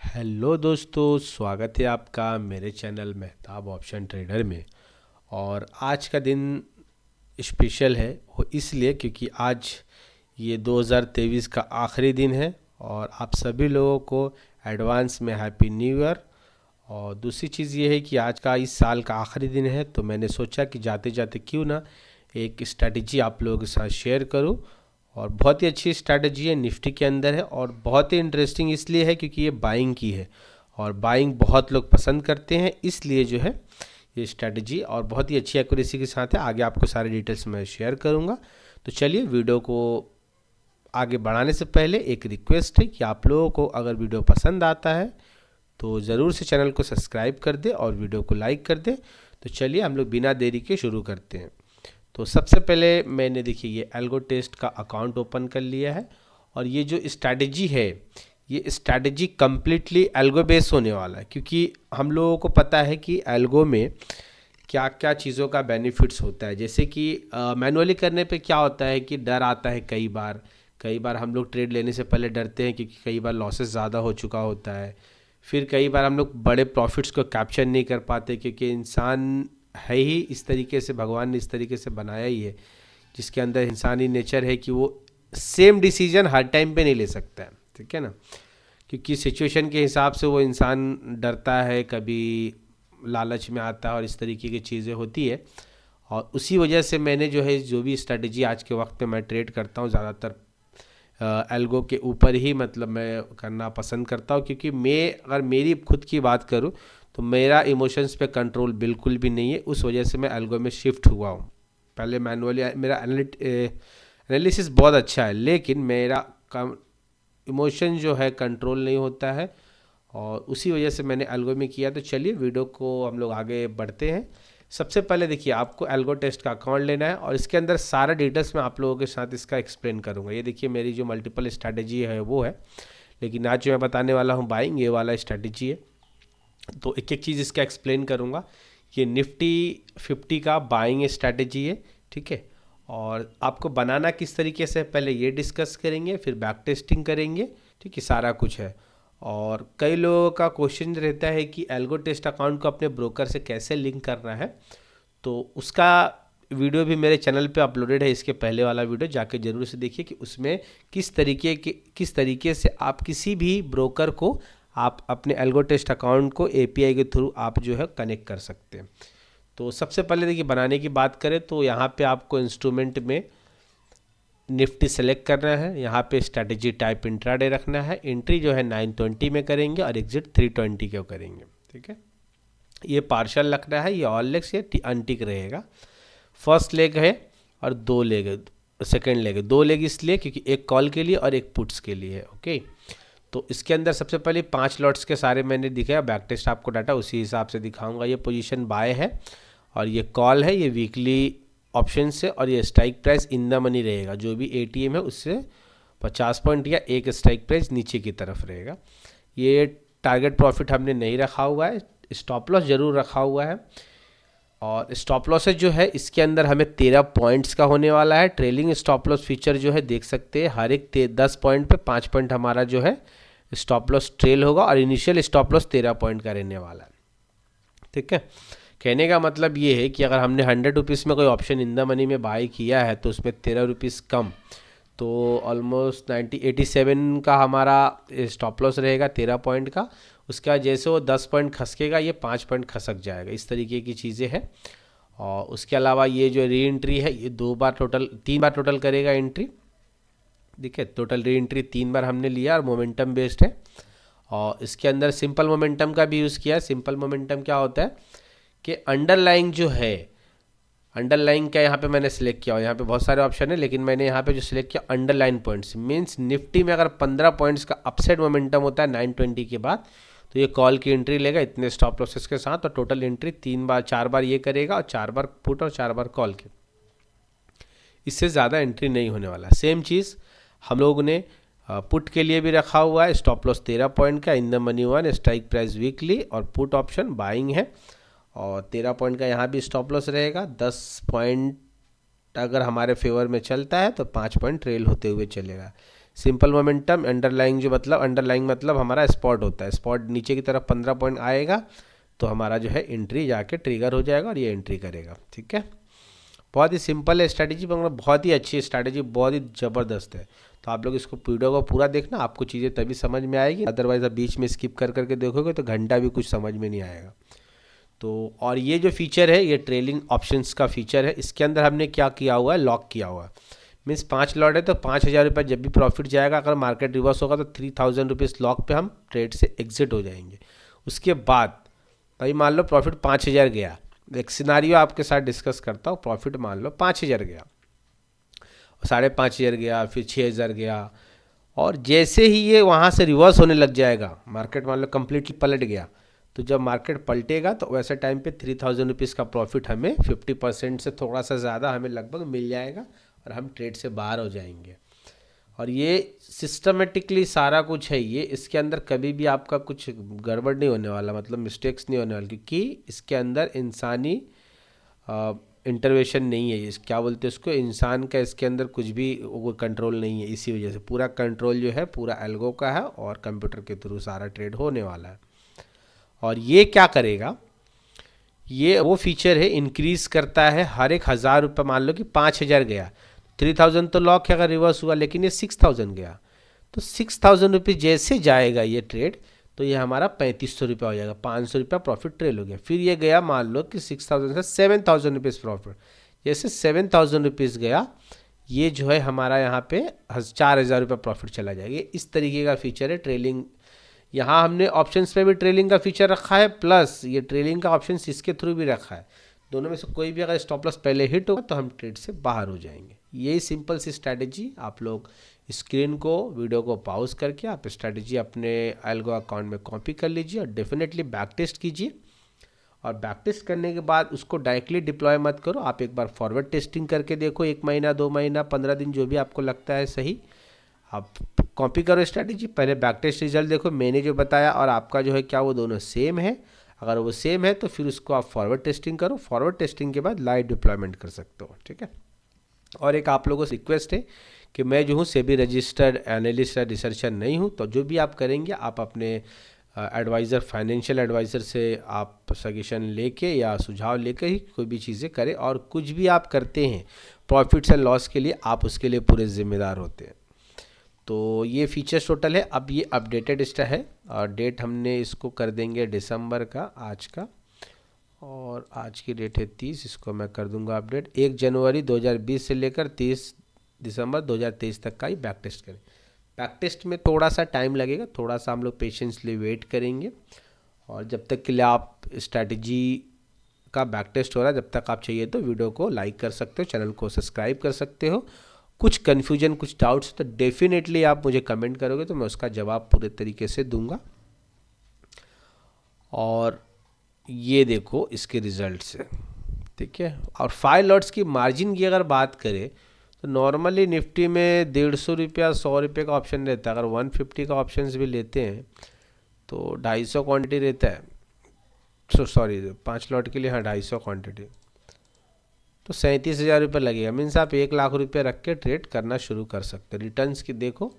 Hello दोस्तों, स्वागत है आपका मेरे चैनल मेहताब ऑप्शन ट्रेडर में। और आज का दिन स्पेशल है वो इसलिए क्योंकि आज ये 2023 का आखिरी दिन है और आप सभी लोगों को एडवांस में हैप्पी न्यू ईयर। और दूसरी चीज़ ये है कि आज का इस साल का आखिरी दिन है तो मैंने सोचा कि जाते जाते क्यों ना एक स्ट्रैटेजी आप लोगों के साथ शेयर करूं। और बहुत ही अच्छी स्ट्रैटेजी है, निफ्टी के अंदर है और बहुत ही इंटरेस्टिंग इसलिए है क्योंकि ये बाइंग की है और बाइंग बहुत लोग पसंद करते हैं, इसलिए जो है ये स्ट्रैटेजी और बहुत ही अच्छी एक्यूरेसी के साथ है। आगे आपको सारे डिटेल्स मैं शेयर करूंगा। तो चलिए, वीडियो को आगे बढ़ाने से पहले एक रिक्वेस्ट है कि आप लोगों को अगर वीडियो पसंद आता है तो ज़रूर से चैनल को सब्सक्राइब कर दे और वीडियो को लाइक कर दे। तो चलिए हम लोग बिना देरी के शुरू करते हैं। तो सबसे पहले मैंने देखिए ये एल्गो टेस्ट का अकाउंट ओपन कर लिया है और ये जो स्ट्रैटेजी है ये स्ट्रैटेजी कम्प्लीटली एल्गो बेस होने वाला है, क्योंकि हम लोगों को पता है कि एल्गो में क्या क्या चीज़ों का बेनिफिट्स होता है। जैसे कि मैनुअली करने पे क्या होता है कि डर आता है, कई बार हम लोग ट्रेड लेने से पहले डरते हैं क्योंकि कई बार लॉसेस ज़्यादा हो चुका होता है। फिर कई बार हम लोग बड़े प्रॉफिट्स को कैप्चर नहीं कर पाते क्योंकि इंसान है ही इस तरीके से, भगवान ने इस तरीके से बनाया ही है जिसके अंदर इंसानी नेचर है कि वो सेम डिसीजन हर टाइम पे नहीं ले सकता है, ठीक है ना। क्योंकि सिचुएशन के हिसाब से वो इंसान डरता है, कभी लालच में आता है और इस तरीके की चीज़ें होती है। और उसी वजह से मैंने जो भी स्ट्रेटजी आज के वक्त पे मैं ट्रेड करता हूँ ज़्यादातर एल्गो के ऊपर ही मतलब मैं करना पसंद करता हूँ, क्योंकि मैं अगर मेरी खुद की बात करूँ तो मेरा इमोशंस पे कंट्रोल बिल्कुल भी नहीं है। उस वजह से मैं एल्गो में शिफ्ट हुआ हूँ। पहले मैनुअली मेरा एनालिसिस बहुत अच्छा है लेकिन मेरा इमोशन जो है कंट्रोल नहीं होता है और उसी वजह से मैंने एल्गो में किया। तो चलिए वीडियो को हम लोग आगे बढ़ते हैं। सबसे पहले देखिए, आपको एल्गो टेस्ट का अकाउंट लेना है और इसके अंदर सारा डिटेल्स मैं आप लोगों के साथ इसका एक्सप्लेन करूंगा। ये देखिए मेरी जो मल्टीपल स्ट्रैटेजी है वो है, लेकिन आज जो मैं बताने वाला हूँ बाइंग, ये वाला स्ट्रैटेजी है। तो एक एक चीज़ इसका एक्सप्लेन करूँगा। ये निफ्टी 50 का बाइंग स्ट्रैटेजी है, ठीक है। और आपको बनाना किस तरीके से पहले ये डिस्कस करेंगे, फिर बैक टेस्टिंग करेंगे, ठीक है, सारा कुछ है। और कई लोगों का क्वेश्चन रहता है कि एल्गो टेस्ट अकाउंट को अपने ब्रोकर से कैसे लिंक करना है। तो उसका वीडियो भी मेरे चैनल पे अपलोडेड है, इसके पहले वाला वीडियो जाके जरूर से देखिए कि उसमें किस तरीके से आप किसी भी ब्रोकर को आप अपने एल्गो टेस्ट अकाउंट को एपीआई के थ्रू आप जो है कनेक्ट कर सकते हैं। तो सबसे पहले देखिए, बनाने की बात करें तो यहाँ पे आपको इंस्ट्रूमेंट में निफ्टी सेलेक्ट करना है। यहाँ पे स्ट्रैटेजी टाइप इंट्राडे रखना है। एंट्री जो है 920 में करेंगे और एग्जिट 320 को करेंगे, ठीक है। ये पार्शल रखना है, ये ऑल लेग्स ये अनटिक रहेगा। फर्स्ट लेग है और दो लेग है, सेकेंड लेग है। दो लेग इसलिए क्योंकि एक कॉल के लिए और एक पुट्स के लिए है, ओके। तो इसके अंदर सबसे पहले 5 लॉट्स के सारे मैंने दिखाया, बैक टेस्ट आपको डाटा उसी हिसाब से दिखाऊंगा। ये पोजीशन बाय है और ये कॉल है, ये वीकली ऑप्शन से, और ये strike price in the money रहेगा। जो भी एटीएम है उससे 50 पॉइंट या एक स्ट्राइक प्राइस नीचे की तरफ रहेगा। ये टारगेट प्रॉफिट हमने नहीं रखा हुआ है, स्टॉप लॉस जरूर रखा हुआ है। और स्टॉप लॉसेज जो है इसके अंदर हमें 13 पॉइंट्स का होने वाला है। ट्रेलिंग स्टॉप लॉस फीचर जो है देख सकते हैं, हर एक 10 पॉइंट पे 5 पॉइंट हमारा जो है स्टॉप लॉस ट्रेल होगा और इनिशियल स्टॉप लॉस 13 पॉइंट का रहने वाला है, ठीक है। कहने का मतलब ये है कि अगर हमने 100 रुपीज़ में कोई ऑप्शन इन द मनी में बाय किया है तो उसमें 13 रुपीज़ कम, तो ऑलमोस्ट 87 का हमारा स्टॉप लॉस रहेगा 13 पॉइंट का। उसके बाद जैसे वो 10 पॉइंट खसकेगा ये 5 पॉइंट खसक जाएगा, इस तरीके की चीज़ें हैं। और उसके अलावा ये जो री एंट्री है ये 3 बार टोटल करेगा एंट्री, देखिए टोटल री एंट्री 3 बार हमने लिया और मोमेंटम बेस्ड है। और इसके अंदर सिंपल मोमेंटम का भी यूज़ किया है। सिंपल मोमेंटम क्या होता है कि अंडरलाइंग जो है, अंडरलाइन का यहाँ पे मैंने सिलेक्ट किया, और यहाँ पे बहुत सारे ऑप्शन है लेकिन मैंने यहाँ पे जो सिलेक्ट किया अंडरलाइन पॉइंट्स, मींस निफ्टी में अगर 15 पॉइंट्स का अपसाइड मोमेंटम होता है 920 के बाद तो ये कॉल की एंट्री लेगा इतने स्टॉप लॉसेस के साथ, और टोटल एंट्री 4 बार ये करेगा और 4 बार पुट और 4 बार कॉल के, इससे ज़्यादा एंट्री नहीं होने वाला। सेम चीज़ हम लोगों ने पुट के लिए भी रखा हुआ है, स्टॉप लॉस 13 पॉइंट का, in the money 1, strike price weekly, और पुट ऑप्शन बाइंग है और 13 पॉइंट का यहाँ भी स्टॉप लॉस रहेगा। 10 पॉइंट अगर हमारे फेवर में चलता है तो 5 पॉइंट ट्रेल होते हुए चलेगा। सिंपल मोमेंटम, अंडरलाइंग जो मतलब अंडरलाइंग मतलब हमारा स्पॉट होता है, स्पॉट नीचे की तरफ 15 पॉइंट आएगा तो हमारा जो है एंट्री जाके ट्रिगर हो जाएगा और ये एंट्री करेगा। ठीक है, बहुत ही सिंपल है स्ट्रैटेजी, मगर बहुत ही अच्छी स्ट्रैटेजी, बहुत ही ज़बरदस्त है। तो आप लोग इसको वीडियो को पूरा देखना, आपको चीज़ें तभी समझ में आएगी, अदरवाइज आप बीच में स्किप कर करके देखोगे तो घंटा भी कुछ समझ में नहीं आएगा। तो और ये जो फीचर है ये ट्रेलिंग ऑप्शंस का फीचर है, इसके अंदर हमने क्या किया हुआ है, लॉक किया हुआ है। मीन्स 5 लॉट है तो 5,000 रुपये जब भी प्रॉफिट जाएगा, अगर मार्केट रिवर्स होगा तो 3,000 रुपीज़ लॉक पे हम ट्रेड से एग्जिट हो जाएंगे। उसके बाद भाई मान लो प्रॉफिट 5,000 गया, एक सिनारियो आपके साथ डिस्कस करता हूँ, प्रॉफिट मान लो 5,000 गया, 5,500 गया, फिर 6,000 गया, और जैसे ही ये वहाँ से रिवर्स होने लग जाएगा, मार्केट मान लो कम्प्लीटली पलट गया, तो जब मार्केट पलटेगा तो वैसे टाइम पे 3,000 रुपीज़ का प्रॉफिट हमें 50% से थोड़ा सा ज़्यादा हमें लगभग मिल जाएगा और हम ट्रेड से बाहर हो जाएंगे। और ये सिस्टमेटिकली सारा कुछ है, ये इसके अंदर कभी भी आपका कुछ गड़बड़ नहीं होने वाला, मतलब मिस्टेक्स नहीं होने वाली, क्योंकि इसके अंदर इंसानी इंटरवेंशन नहीं है, इस क्या बोलते हैं उसको, इंसान का इसके अंदर कुछ भी वो कंट्रोल नहीं है। इसी वजह से पूरा कंट्रोल जो है पूरा एल्गो का है और कंप्यूटर के थ्रू सारा ट्रेड होने वाला है। और ये क्या करेगा, ये वो फीचर है, इंक्रीज करता है हर एक 1,000 रुपये। मान लो कि 5,000 गया, 3,000 तो लॉक है अगर रिवर्स हुआ, लेकिन ये 6,000 गया, तो 6,000 रुपीज़ जैसे जाएगा ये ट्रेड, तो ये हमारा 3,500 रुपया हो जाएगा, 500 रुपया प्रॉफिट ट्रेल हो गया। फिर ये गया मान लो कि 6,000 से 7,000 रुपीज़ प्रॉफिट, जैसे 7,000 रुपीज़ गया, ये जो है हमारा यहाँ पे 4,000 रुपये प्रॉफिट चला जाएगा। इस तरीके का फीचर है ट्रेलिंग। यहाँ हमने ऑप्शंस में भी ट्रेलिंग का फीचर रखा है, प्लस ये ट्रेलिंग का ऑप्शन इसके थ्रू भी रखा है। दोनों में से कोई भी अगर स्टॉप लॉस पहले हिट होगा तो हम ट्रेड से बाहर हो जाएंगे। यही सिंपल सी स्ट्रैटेजी, आप लोग स्क्रीन को वीडियो को पॉज करके आप स्ट्रैटेजी अपने एल्गो अकाउंट में कॉपी कर लीजिए और डेफिनेटली बैक टेस्ट कीजिए। और बैक टेस्ट करने के बाद उसको डायरेक्टली डिप्लॉय मत करो, आप एक बार फॉरवर्ड टेस्टिंग करके देखो, 1 महीना 2 महीना 15 दिन जो भी आपको लगता है सही, आप कॉपी करो स्ट्रैटेजी, पहले बैक टेस्ट रिजल्ट देखो, मैंने जो बताया और आपका जो है क्या वो दोनों सेम है। अगर वो सेम है तो फिर उसको आप फॉरवर्ड टेस्टिंग करो, फॉरवर्ड टेस्टिंग के बाद लाइव डिप्लॉयमेंट कर सकते हो। ठीक है, और एक आप लोगों से रिक्वेस्ट है कि मैं जो हूँ सेबी रजिस्टर्ड एनालिस्ट या रिसर्चर नहीं हूँ, तो जो भी आप करेंगे आप अपने एडवाइज़र, फाइनेंशियल एडवाइज़र से आप सजेशन लेके या सुझाव लेकर ही कोई भी चीज़ें करें, और कुछ भी आप करते हैं प्रॉफिट्स एंड लॉस के लिए आप उसके लिए पूरे जिम्मेदार होते हैं। तो ये फीचर्स टोटल है। अब ये अपडेटेड स्टा है और डेट हमने इसको कर देंगे दिसंबर का आज का, और आज की डेट है 30, इसको मैं कर दूंगा अपडेट 1 जनवरी 2020 से लेकर 30 दिसंबर 2023 तक का ही बैक टेस्ट करें। बैक टेस्ट में थोड़ा सा टाइम लगेगा, थोड़ा सा हम लोग पेशेंसली वेट करेंगे, और जब तक के लिए आप स्ट्रैटेजी का बैक टेस्ट हो रहा है, जब तक आप चाहिए तो वीडियो को लाइक कर सकते हो, चैनल को सब्सक्राइब कर सकते हो। कुछ कन्फ्यूजन, कुछ डाउट्स तो डेफिनेटली आप मुझे कमेंट करोगे तो मैं उसका जवाब पूरे तरीके से दूंगा। और ये देखो इसके रिजल्ट से, ठीक है। और 5 लॉट्स की मार्जिन की अगर बात करें तो नॉर्मली निफ्टी में 150 रुपया 100 रुपये का ऑप्शन रहता है, अगर 150 का ऑप्शन भी लेते हैं तो 250 क्वान्टिटी रहता है, सॉरी 5 लॉट के लिए, हाँ 250 क्वान्टिटी, तो 37,000 रुपये लगेगा। मीन्स आप 1,00,000 रुपये रख के ट्रेड करना शुरू कर सकते हैं। रिटर्न्स की देखो,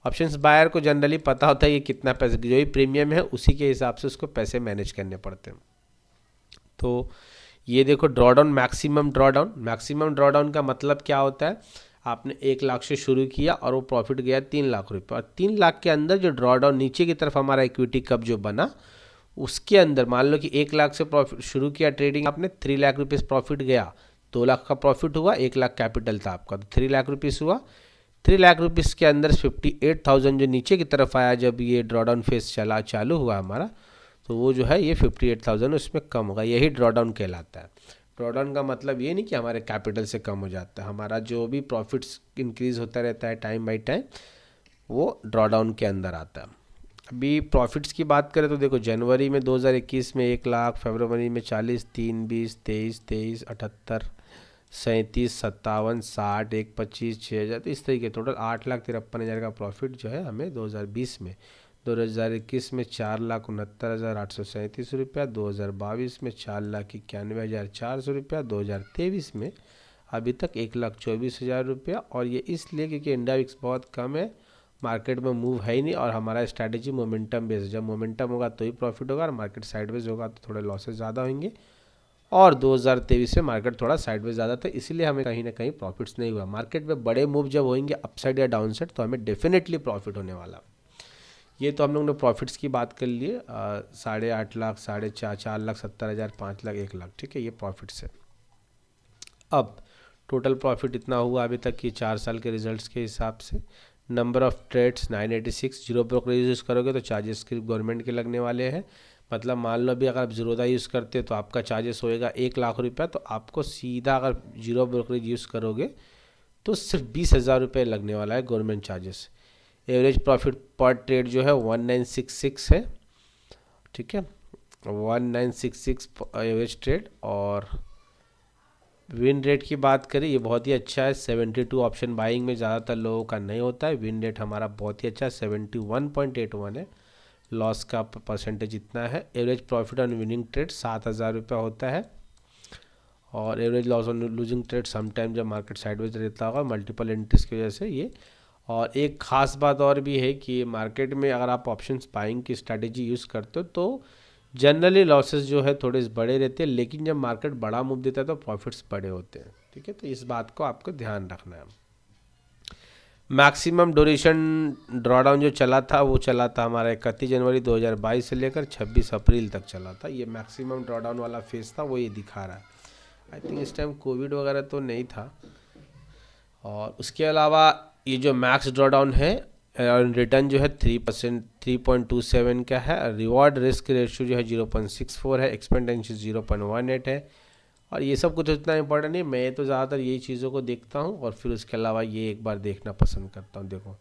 ऑप्शंस बायर को जनरली पता होता है ये कितना पैसे, जो ही प्रीमियम है उसी के हिसाब से उसको पैसे मैनेज करने पड़ते हैं। तो ये देखो drawdown, maximum drawdown, maximum drawdown का मतलब क्या होता है, आपने 1,00,000 से शुरू किया और वो प्रॉफिट गया 3,00,000 रुपये, और 3,00,000 के अंदर जो ड्रॉडाउन नीचे की तरफ हमारा इक्विटी कप जो बना, उसके अंदर मान लो कि 1,00,000 से प्रॉफिट शुरू किया ट्रेडिंग आपने, 3,00,000 रुपीज़ प्रॉफिट गया, 2,00,000 का प्रॉफिट हुआ, 1,00,000 कैपिटल था आपका, तो 3,00,000 रुपीज़ हुआ। 3,00,000 रुपीज़ के अंदर 58,000 जो नीचे की तरफ आया जब ये ड्रॉडाउन फेज चालू हुआ हमारा, तो वो जो है ये 58,000 उसमें कम होगा, यही ड्रॉडाउन कहलाता है। ड्रॉडाउन का मतलब ये नहीं कि हमारे कैपिटल से कम हो जाता है, हमारा जो भी प्रॉफिट्स इंक्रीज होता रहता है टाइम बाई टाइम, वो ड्रॉडाउन के अंदर आता है। अभी प्रॉफिट्स की बात करें तो देखो जनवरी में 2021 में 1,00,000, फरवरी में 40, 3, 20, 23, 78, 37, 57, 60, 1, 25, 6,000, तो इस तरीके टोटल 8,53,000 का प्रॉफिट जो है हमें 2020 में। 2021 में 4,69,837 रुपया, 2022 में 4,91,400 रुपया, 2023 में अभी तक 1,24,000 रुपया। और ये इसलिए क्योंकि इंडिया विक्स बहुत कम है, मार्केट में मूव है ही नहीं, और हमारा स्ट्रैटेजी मोमेंटम बेस्ड, जब मोमेंटम होगा तो ही प्रॉफिट होगा, और मार्केट साइडवेज होगा तो थोड़े लॉसेस ज़्यादा होंगे। और 2023 में मार्केट थोड़ा साइडवेज ज़्यादा था, इसलिए हमें कहीं ना कहीं प्रॉफिट्स नहीं हुआ। मार्केट में बड़े मूव जब होंगे अपसाइड या डाउनसाइड तो हमें डेफिनेटली प्रॉफिट होने वाला। ये तो हम लोग ने प्रॉफिट्स की बात कर लिए, 8.5 लाख, 4.5, 4,70,000, 5 लाख, 1 लाख, ठीक है, ये प्रॉफिट्स है। अब टोटल प्रॉफिट इतना हुआ अभी तक की 4 साल के रिजल्ट्स के हिसाब से। Number of trades 986, zero brokerage use करोगे तो चार्जेस की गवर्नमेंट के लगने वाले हैं। मतलब मान लो अभी अगर आप जीरोदा यूज़ करते तो आपका चार्जेस होएगा 1 लाख रुपया, तो आपको सीधा अगर जीरो ब्रोकरेज यूज़ करोगे तो सिर्फ 20,000 रुपये लगने वाला है गवर्नमेंट चार्जेस। एवरेज प्रॉफिट पर ट्रेड जो है 1966 है, ठीक है, 1966 एवरेज ट्रेड। और विन रेट की बात करें, ये बहुत ही अच्छा है, 72। ऑप्शन बाइंग में ज़्यादातर लोगों का नहीं होता है। विन रेट हमारा बहुत ही अच्छा है, 71.81 है। लॉस का परसेंटेज इतना है। Average profit on winning trade 7,000 रुपया होता है। और average loss on losing trade sometime जब मार्केट साइडवेज रहता होगा मल्टीपल एंट्रीज की वजह से ये। और एक ख़ास बात और भी है कि मार्केट में अगर आप ऑप्शंस बाइंग की स्ट्रैटेजी यूज़ करते हो तो जनरली लॉसेस जो है थोड़े बड़े रहते हैं, लेकिन जब मार्केट बड़ा मूव देता है तो प्रॉफिट्स बड़े होते हैं, ठीक है। तो इस बात को आपको ध्यान रखना है। मैक्सिमम ड्यूरेशन ड्रॉडाउन जो चला था वो चला था हमारा 31 जनवरी 2022 से लेकर 26 अप्रैल तक चला था। ये मैक्सिमम ड्रॉडाउन वाला फेज था, वो ये दिखा रहा है। आई थिंक इस टाइम कोविड वगैरह तो नहीं था। और उसके अलावा ये जो मैक्स ड्रॉडाउन है, रिटर्न जो है 3%, 3.27 का है। रिवॉर्ड रिस्क रेशियो जो है 0.64 है। एक्सपेंडेंस 0.18 है। और ये सब कुछ उतना इंपॉर्टेंट नहीं, मैं तो ज़्यादातर यही चीज़ों को देखता हूँ। और फिर उसके अलावा ये एक बार देखना पसंद करता हूँ। देखो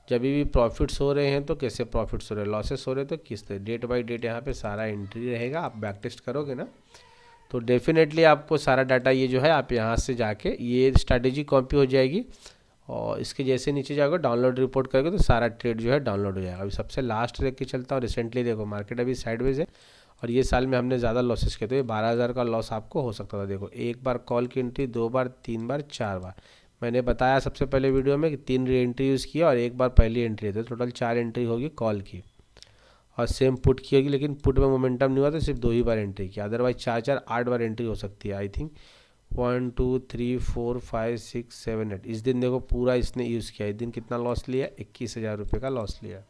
जब भी प्रॉफिट्स हो रहे हैं तो कैसे प्रॉफिट्स हो रहे हैं, लॉसेस हो रहे हैं तो किस तरह, डेट बाय डेट यहाँ पे सारा एंट्री रहेगा। आप बैक टेस्ट करोगे ना तो डेफिनेटली आपको सारा डाटा ये जो है आप यहाँ से जाके ये स्ट्रैटेजी कॉपी हो जाएगी। और इसके जैसे नीचे जाओगे डाउनलोड रिपोर्ट करोगे तो सारा ट्रेड जो है डाउनलोड हो जाएगा। अभी सबसे लास्ट देख के चलता हूँ, रिसेंटली देखो मार्केट अभी साइडवेज है और ये साल में हमने ज़्यादा लॉसेस किए, तो ये 12,000 का लॉस आपको हो सकता था। देखो एक बार कॉल की एंट्री, 2 बार, 3 बार, 4 बार। मैंने बताया सबसे पहले वीडियो में कि 3 री एंट्री यूज़ किया और एक बार पहली एंट्री, तो टोटल 4 एंट्री होगी कॉल की। और सेम पुट की होगी, लेकिन पुट में मोमेंटम नहीं हुआ तो सिर्फ 2 ही बार एंट्री किया, अदरवाइज 4 8 बार एंट्री हो सकती है। I think 1 2 3 4 5 6 7 8। इस दिन देखो पूरा इसने यूज़ किया, इस दिन कितना लॉस लिया, 21,000 रुपये का लॉस लिया।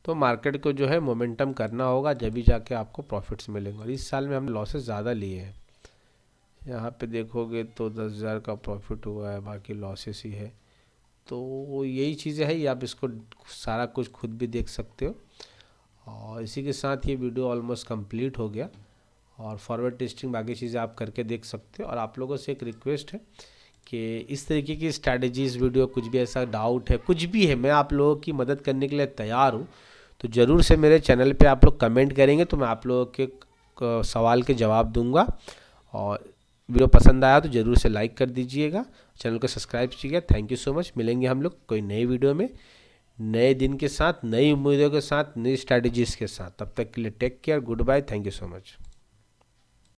तो मार्केट को जो है मोमेंटम करना होगा, जब भी जाके आपको प्रॉफिट्स मिलेंगे। और इस साल में हमने लॉसेस ज़्यादा लिए हैं। यहाँ पे देखोगे तो 10,000 का प्रॉफिट हुआ है, बाकी लॉसेस ही है। तो यही चीज़ें है, आप इसको सारा कुछ खुद भी देख सकते हो। और इसी के साथ ये वीडियो ऑलमोस्ट कंप्लीट हो गया। और फॉरवर्ड टेस्टिंग बाकी चीज़ें आप करके देख सकते हो। और आप लोगों से एक रिक्वेस्ट है कि इस तरीके की स्ट्रैटेजीज़ वीडियो, कुछ भी ऐसा डाउट है, कुछ भी है, मैं आप लोगों की मदद करने के लिए तैयार हूँ। तो ज़रूर से मेरे चैनल पे आप लोग कमेंट करेंगे तो मैं आप लोगों के सवाल के जवाब दूंगा। और वीडियो पसंद आया तो ज़रूर से लाइक कर दीजिएगा, चैनल को सब्सक्राइब कीजिएगा। Thank you so much. मिलेंगे हम लोग कोई नई वीडियो में, नए दिन के साथ, नई उम्मीदों के साथ, नई स्ट्रैटेजीज़ के साथ। तब तक के लिए take care, goodbye, thank you so much.